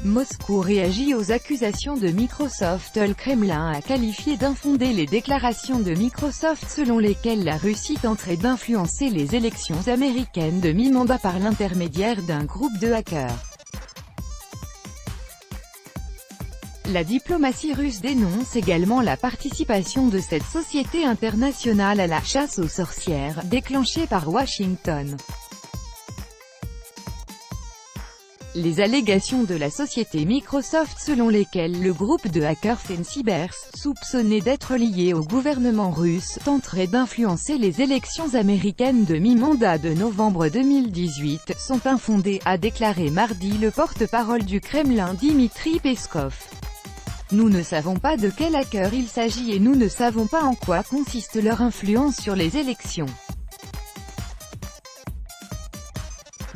Moscou réagit aux accusations de Microsoft. Le Kremlin a qualifié d'infondées les déclarations de Microsoft selon lesquelles la Russie tenterait d'influencer les élections américaines de mi-mandat par l'intermédiaire d'un groupe de hackers. La diplomatie russe dénonce également la participation de cette société internationale à la chasse aux sorcières, déclenchée par Washington. Les allégations de la société Microsoft selon lesquelles le groupe de hackers Fencibers, soupçonné d'être lié au gouvernement russe, tenterait d'influencer les élections américaines de mi-mandat de novembre 2018, sont infondées, a déclaré mardi le porte-parole du Kremlin Dmitry Peskov. Nous ne savons pas de quel hacker il s'agit et nous ne savons pas en quoi consiste leur influence sur les élections.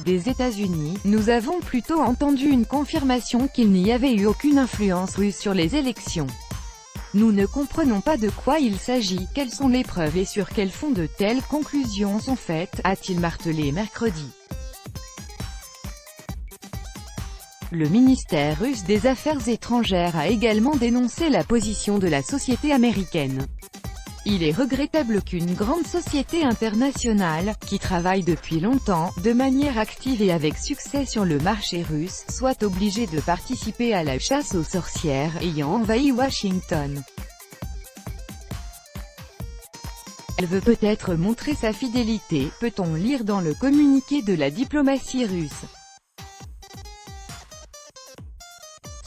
Des États-Unis, nous avons plutôt entendu une confirmation qu'il n'y avait eu aucune influence russe sur les élections. Nous ne comprenons pas de quoi il s'agit, quelles sont les preuves et sur quel fond de telles conclusions sont faites, a-t-il martelé mercredi. Le ministère russe des Affaires étrangères a également dénoncé la position de la société américaine. Il est regrettable qu'une grande société internationale, qui travaille depuis longtemps, de manière active et avec succès sur le marché russe, soit obligée de participer à la chasse aux sorcières ayant envahi Washington. Elle veut peut-être montrer sa fidélité, peut-on lire dans le communiqué de la diplomatie russe.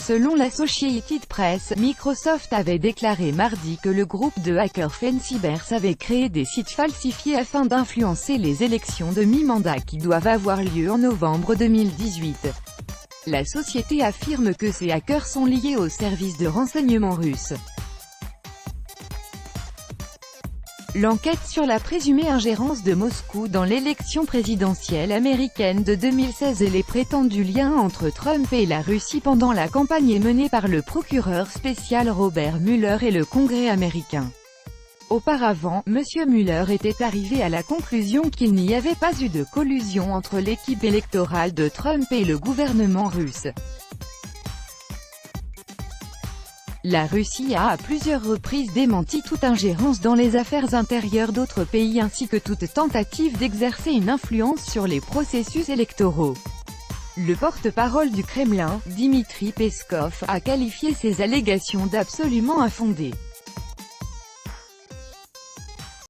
Selon l'Associated Press, Microsoft avait déclaré mardi que le groupe de hackers Fencibers avait créé des sites falsifiés afin d'influencer les élections de mi-mandat qui doivent avoir lieu en novembre 2018. La société affirme que ces hackers sont liés aux services de renseignement russes. L'enquête sur la présumée ingérence de Moscou dans l'élection présidentielle américaine de 2016 et les prétendus liens entre Trump et la Russie pendant la campagne est menée par le procureur spécial Robert Mueller et le Congrès américain. Auparavant, M. Mueller était arrivé à la conclusion qu'il n'y avait pas eu de collusion entre l'équipe électorale de Trump et le gouvernement russe. La Russie a à plusieurs reprises démenti toute ingérence dans les affaires intérieures d'autres pays ainsi que toute tentative d'exercer une influence sur les processus électoraux. Le porte-parole du Kremlin, Dmitry Peskov, a qualifié ces allégations d'absolument infondées.